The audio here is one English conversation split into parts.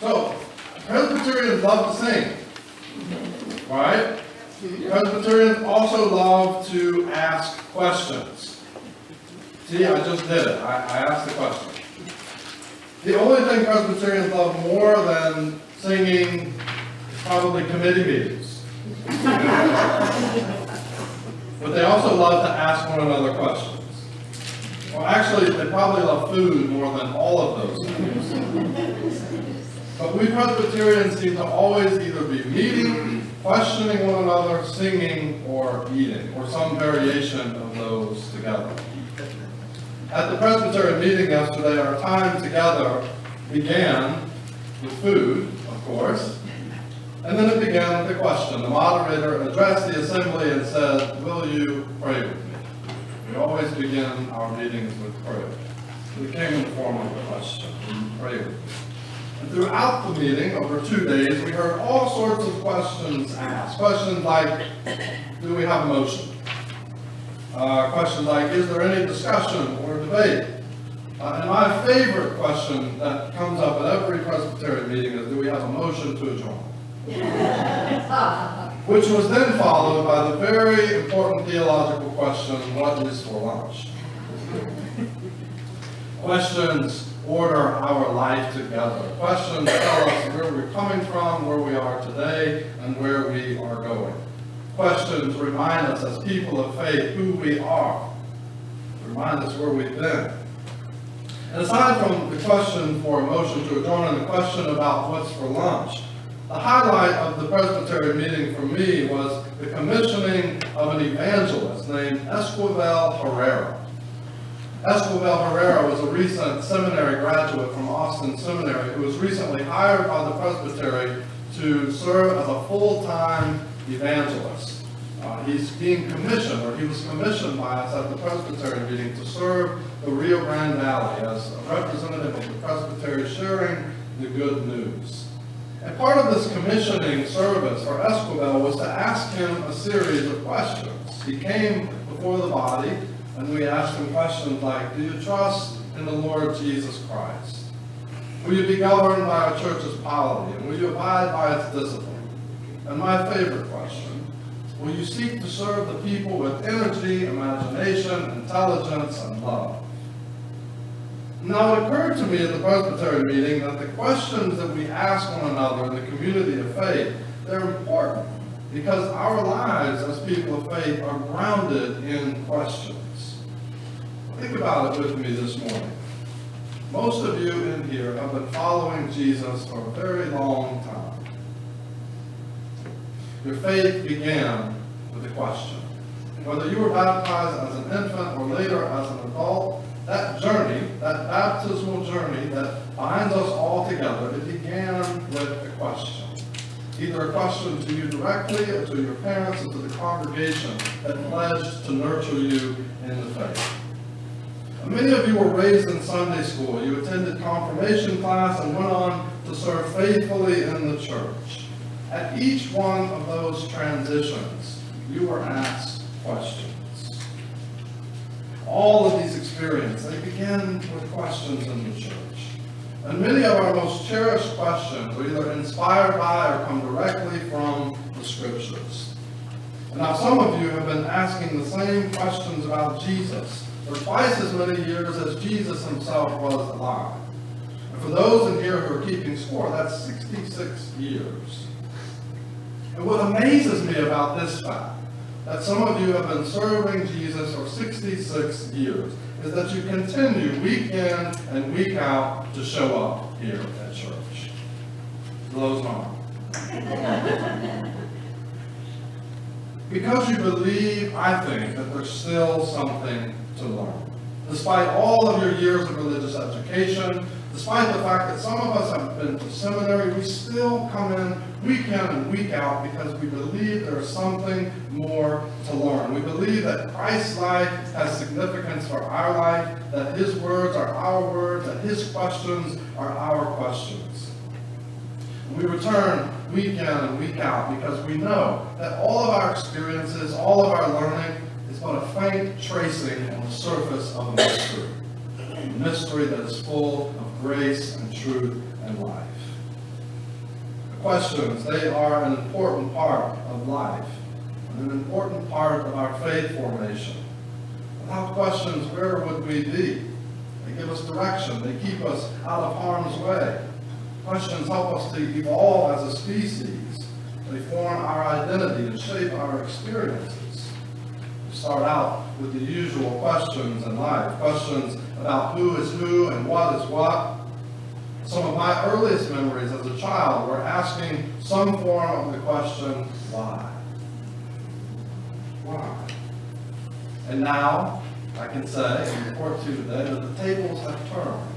So, Presbyterians love to sing, right? Presbyterians also love to ask questions. See, I just did it. I asked the question. The only thing Presbyterians love more than singing is probably committee meetings. But they also love to ask one another questions. Well, actually, they probably love food more than all of those things. But we Presbyterians seem to always either be meeting, questioning one another, singing, or eating, or some variation of those together. At the Presbyterian meeting yesterday, our time together began with food, of course, and then it began with a question. The moderator addressed the assembly and said, "Will you pray with me?" We always begin our meetings with prayer. We came in the form of a question. Will you pray with me? And throughout the meeting, over 2 days, we heard all sorts of questions asked. Questions like, do we have a motion? Questions like, is there any discussion or debate? And my favorite question that comes up at every Presbyterian meeting is, do we have a motion to adjourn? Which was then followed by the very important theological question, what is for lunch? Questions order our life together. Questions tell us where we're coming from, where we are today, and where we are going. Questions remind us as people of faith who we are. Remind us where we've been. And aside from the question for a motion to adjourn and the question about what's for lunch, the highlight of the Presbyterian meeting for me was the commissioning of an evangelist named Esquivel Herrera. Esquivel Herrera was a recent seminary graduate from Austin Seminary who was recently hired by the Presbytery to serve as a full-time evangelist. He's being commissioned, or he was commissioned by us at the Presbyterian meeting to serve the Rio Grande Valley as a representative of the Presbytery sharing the good news. And part of this commissioning service for Esquivel was to ask him a series of questions. He came before the body, and we asked him questions like, do you trust in the Lord Jesus Christ? Will you be governed by our church's polity? And will you abide by its discipline? And my favorite question, will you seek to serve the people with energy, imagination, intelligence, and love? Now, it occurred to me at the Presbyterian meeting that the questions that we ask one another in the community of faith, they're important because our lives as people of faith are grounded in questions. Think about it with me this morning. Most of you in here have been following Jesus for a very long time. Your faith began with a question. Whether you were baptized as an infant or later as an adult, that journey, that baptismal journey that binds us all together, it began with a question. Either a question to you directly or to your parents and to the congregation that pledged to nurture you in the faith. Many of you were raised in Sunday school. You attended confirmation class and went on to serve faithfully in the church. At each one of those transitions, you were asked questions. All of these experiences, they begin with questions in the church. And many of our most cherished questions are either inspired by or come directly from the Scriptures. And now some of you have been asking the same questions about Jesus for twice as many years as Jesus himself was alive. And for those in here who are keeping score, that's 66 years. And what amazes me about this fact, that some of you have been serving Jesus for 66 years, is that you continue week in and week out to show up here at church. Blows my mind. Because you believe, I think, that there's still something to learn. Despite all of your years of religious education, despite the fact that some of us have been to seminary, we still come in week in and week out because we believe there is something more to learn. We believe that Christ's life has significance for our life, that his words are our words, that his questions are our questions. We return week in and week out because we know that all of our experiences, all of our learning is but a faint tracing on the surface of a mystery. A mystery that is full of grace and truth and life. Questions, they are an important part of life, and an important part of our faith formation. Without questions, where would we be? They give us direction. They keep us out of harm's way. Questions help us to evolve as a species. They form our identity and shape our experiences. We start out with the usual questions in life. Questions about who is who and what is what. Some of my earliest memories as a child were asking some form of the question, why? Why? And now, I can say and report to you today that the tables have turned.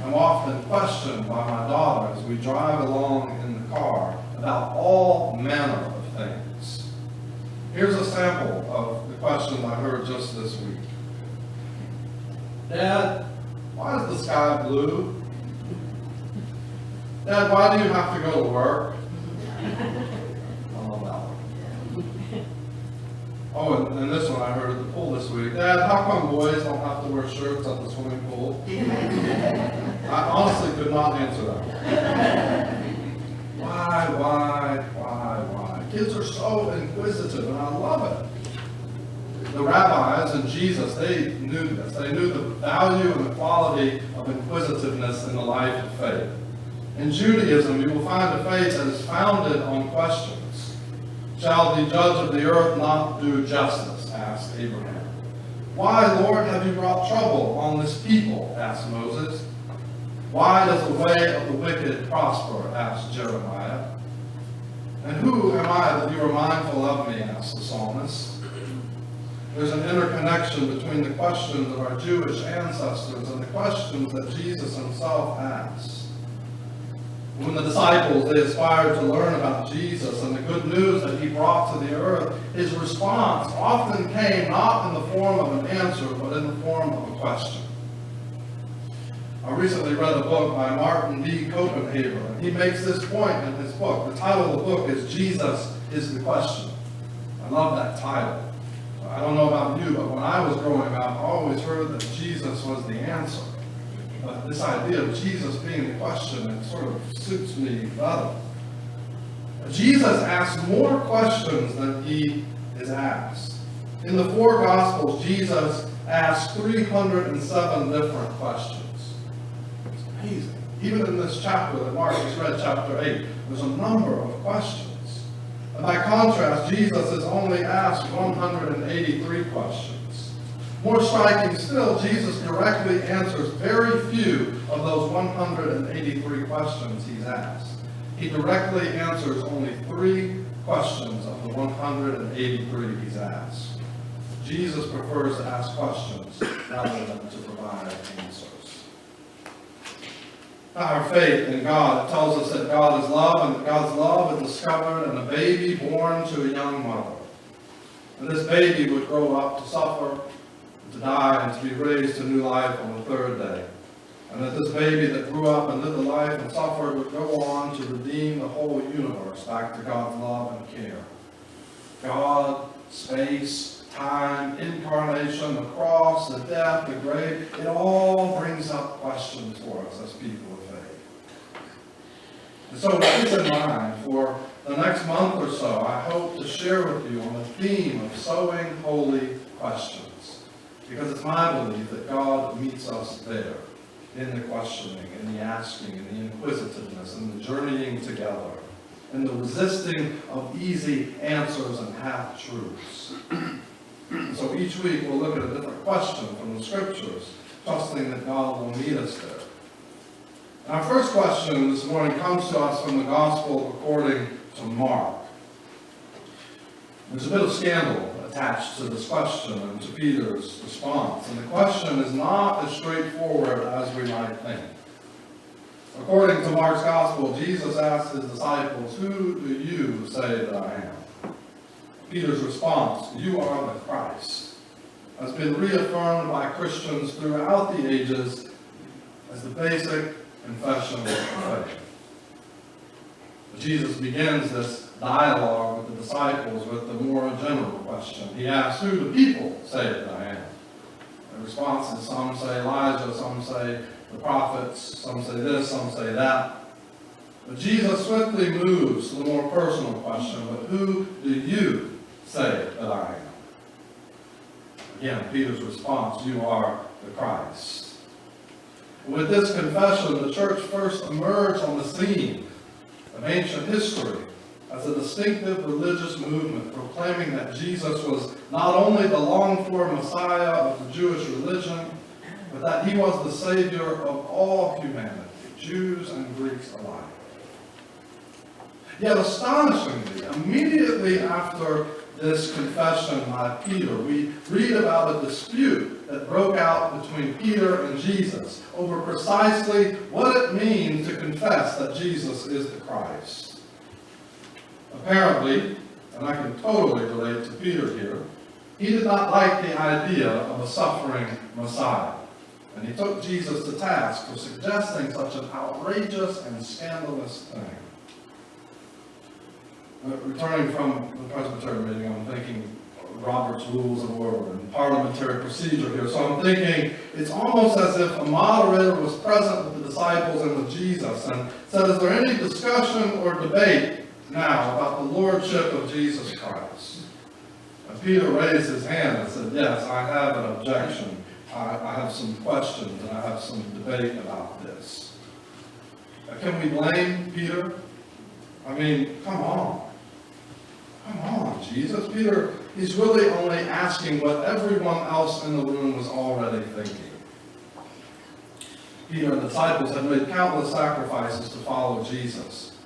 I'm often questioned by my daughter as we drive along in the car about all manner of things. Here's a sample of the questions I heard just this week. Dad, why is the sky blue? Dad, why do you have to go to work? I love that one. Oh, and this one I heard at the pool this week. Dad, how come boys don't have to wear shirts at the swimming pool? I honestly could not answer that. Why? Kids are so inquisitive, and I love it. The rabbis and Jesus, they knew this. They knew the value and the quality of inquisitiveness in the life of faith. In Judaism, you will find a faith that is founded on questions. Shall the judge of the earth not do justice? Asked Abraham. Why, Lord, have you brought trouble on this people? Asked Moses. Why does the way of the wicked prosper? Asked Jeremiah. And who am I that you are mindful of me? Asked the psalmist. There's an interconnection between the questions of our Jewish ancestors and the questions that Jesus himself asked. When the disciples, they aspired to learn about Jesus and the good news that he brought to the earth, his response often came not in the form of an answer, but in the form of a question. I recently read a book by Martin D. Copenhaver, and he makes this point in his book. The title of the book is Jesus is the Question. I love that title. I don't know about you, but when I was growing up, I always heard that Jesus was the answer. But this idea of Jesus being the question, it sort of suits me better. Jesus asks more questions than he is asked. In the four Gospels, Jesus asks 307 different questions. It's amazing. Even in this chapter that Mark just read, chapter 8, there's a number of questions. And by contrast, Jesus is only asked 183 questions. More striking still, Jesus directly answers very few of those 183 questions he's asked. He directly answers only 3 questions of the 183 he's asked. Jesus prefers to ask questions rather than to provide answers. Our faith in God, it tells us that God is love, and that God's love is discovered in a baby born to a young mother. And this baby would grow up to suffer, to die, and to be raised to new life on the 3rd day. And that this baby that grew up and lived a life and suffered would go on to redeem the whole universe back to God's love and care. God, space, time, incarnation, the cross, the death, the grave, it all brings up questions for us as people of faith. And so with this in mind, for the next month or so, I hope to share with you on the theme of sowing holy questions. Because it's my belief that God meets us there, in the questioning, in the asking, in the inquisitiveness, in the journeying together, in the resisting of easy answers and half-truths. So each week we'll look at a different question from the Scriptures, trusting that God will meet us there. Our first question this morning comes to us from the Gospel according to Mark. There's a bit of scandal attached to this question and to Peter's response, and the question is not as straightforward as we might think. According to Mark's Gospel, Jesus asked his disciples, "Who do you say that I am?" Peter's response, "You are the Christ," has been reaffirmed by Christians throughout the ages as the basic confession of faith. Jesus begins this dialogue with the disciples with the more general question. He asks, "Who do people say that I am?" The response is some say Elijah, some say the prophets, some say this, some say that. But Jesus swiftly moves to the more personal question, but who do you say that I am? Again, Peter's response, you are the Christ. With this confession, the church first emerged on the scene of ancient history as a distinctive religious movement proclaiming that Jesus was not only the longed-for Messiah of the Jewish religion, but that he was the Savior of all humanity, Jews and Greeks alike. Yet astonishingly, immediately after this confession by Peter, we read about a dispute that broke out between Peter and Jesus over precisely what it means to confess that Jesus is the Christ. Apparently, and I can totally relate to Peter here, he did not like the idea of a suffering Messiah. And he took Jesus to task for suggesting such an outrageous and scandalous thing. Returning from the Presbyterian meeting, I'm thinking Robert's Rules of Order and parliamentary procedure here. So I'm thinking it's almost as if a moderator was present with the disciples and with Jesus and said, is there any discussion or debate now about the lordship of Jesus Christ? And Peter raised his hand and said, yes, I have an objection. I have some questions and I have some debate about this. Can we blame Peter? I mean, come on. Come on, Jesus. Peter, he's really only asking what everyone else in the room was already thinking. Peter and the disciples had made countless sacrifices to follow Jesus.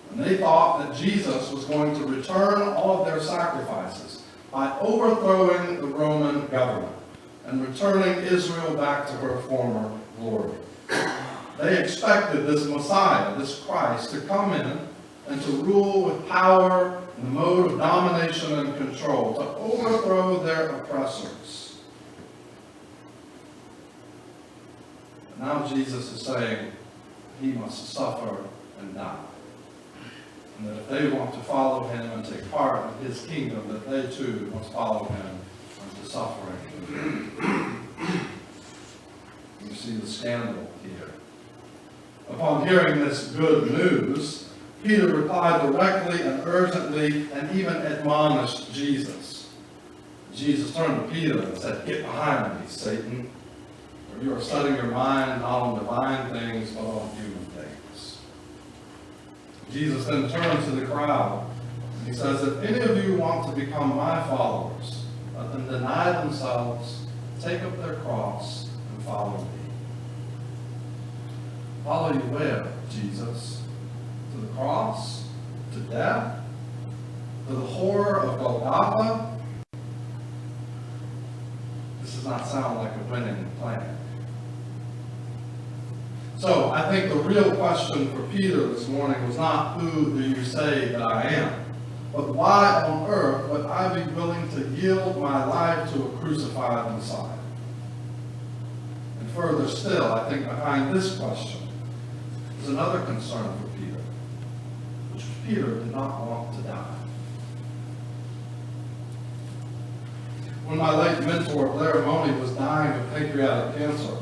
And they thought that Jesus was going to return all of their sacrifices by overthrowing the Roman government and returning Israel back to her former glory. They expected this Messiah, this Christ, to come in and to rule with power in the mode of domination and control, to overthrow their oppressors. And now Jesus is saying he must suffer and die. And that if they want to follow him and take part in his kingdom, that they too must follow him unto suffering. You see the scandal here. Upon hearing this good news, Peter replied directly and urgently and even admonished Jesus. Jesus turned to Peter and said, get behind me, Satan, for you are setting your mind not on divine things, but on human things. Jesus then turned to the crowd and he says, if any of you want to become my followers, let them deny themselves, take up their cross, and follow me. Follow you where, Jesus? To the cross? To death? To the horror of Golgotha? This does not sound like a winning plan. So, I think the real question for Peter this morning was not who do you say that I am, but why on earth would I be willing to yield my life to a crucified Messiah? And further still, I think behind this question is another concern for Peter, which Peter did not want to die. When my late mentor, Blair Money, was dying of pancreatic cancer,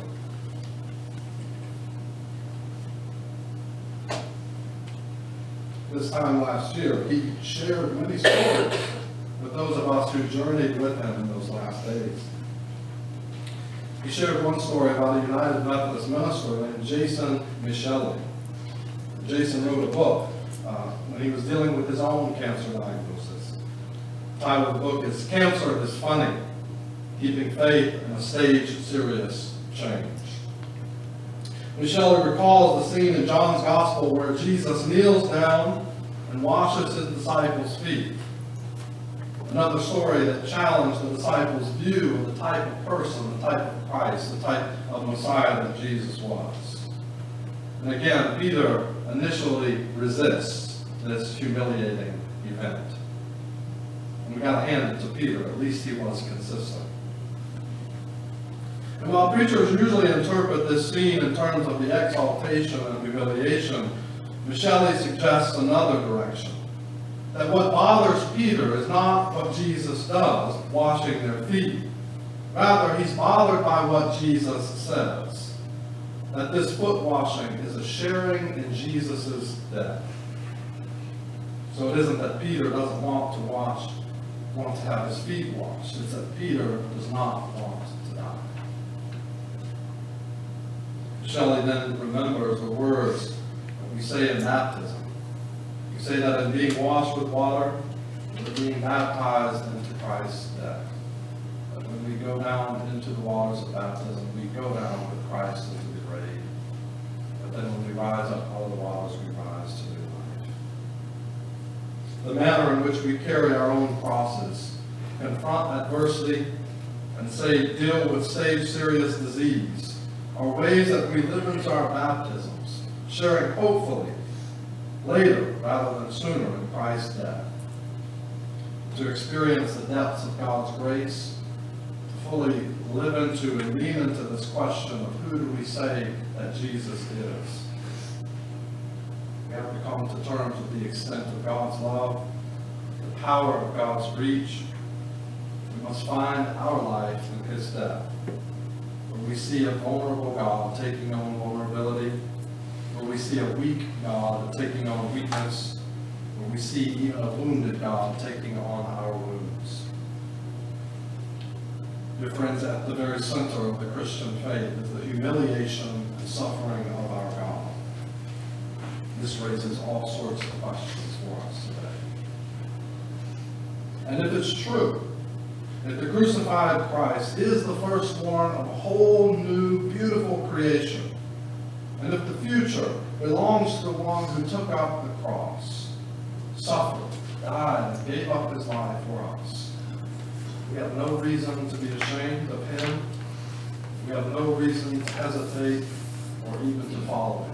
this time last year, he shared many stories with those of us who journeyed with him in those last days. He shared one story about a United Methodist minister named Jason Micheli. Jason wrote a book when he was dealing with his own cancer diagnosis. The title of the book is Cancer is Funny, Keeping Faith in a Staged Serious Change. Micheli recalls the scene in John's Gospel where Jesus kneels down and washes his disciples' feet. Another story that challenged the disciples' view of the type of person, the type of Christ, the type of Messiah that Jesus was. And again, Peter initially resists this humiliating event. And we got to hand it to Peter, at least he was consistent. And while preachers usually interpret this scene in terms of the exaltation and humiliation, Micheli suggests another direction. That what bothers Peter is not what Jesus does, washing their feet. Rather, he's bothered by what Jesus says. that this foot washing is a sharing in Jesus' death. So it isn't that Peter doesn't want to have his feet washed. It's that Peter does not want to die. Shelley then remembers the words that we say in baptism. We say that in being washed with water, we're being baptized into Christ's death. But when we go down into the waters of baptism, we go down with Christ into the grave. But then when we rise up out of the waters, we rise to new life. The manner in which we carry our own crosses, confront adversity, and deal with serious disease are ways that we live into our baptisms, sharing hopefully later rather than sooner in Christ's death. To experience the depths of God's grace, to fully live into and lean into this question of who do we say that Jesus is. We have to come to terms with the extent of God's love, the power of God's reach. We must find our life in his death, where we see a vulnerable God taking on vulnerability, where we see a weak God taking on weakness, where we see even a wounded God taking on our wounds. Dear friends, at the very center of the Christian faith is the humiliation and suffering of our God. This raises all sorts of questions for us today. And if it's true that the crucified Christ is the firstborn of a whole new, beautiful creation, and if the future belongs to the one who took up the cross, suffered, died, and gave up his life for us, we have no reason to be ashamed of him. We have no reason to hesitate or even to follow him.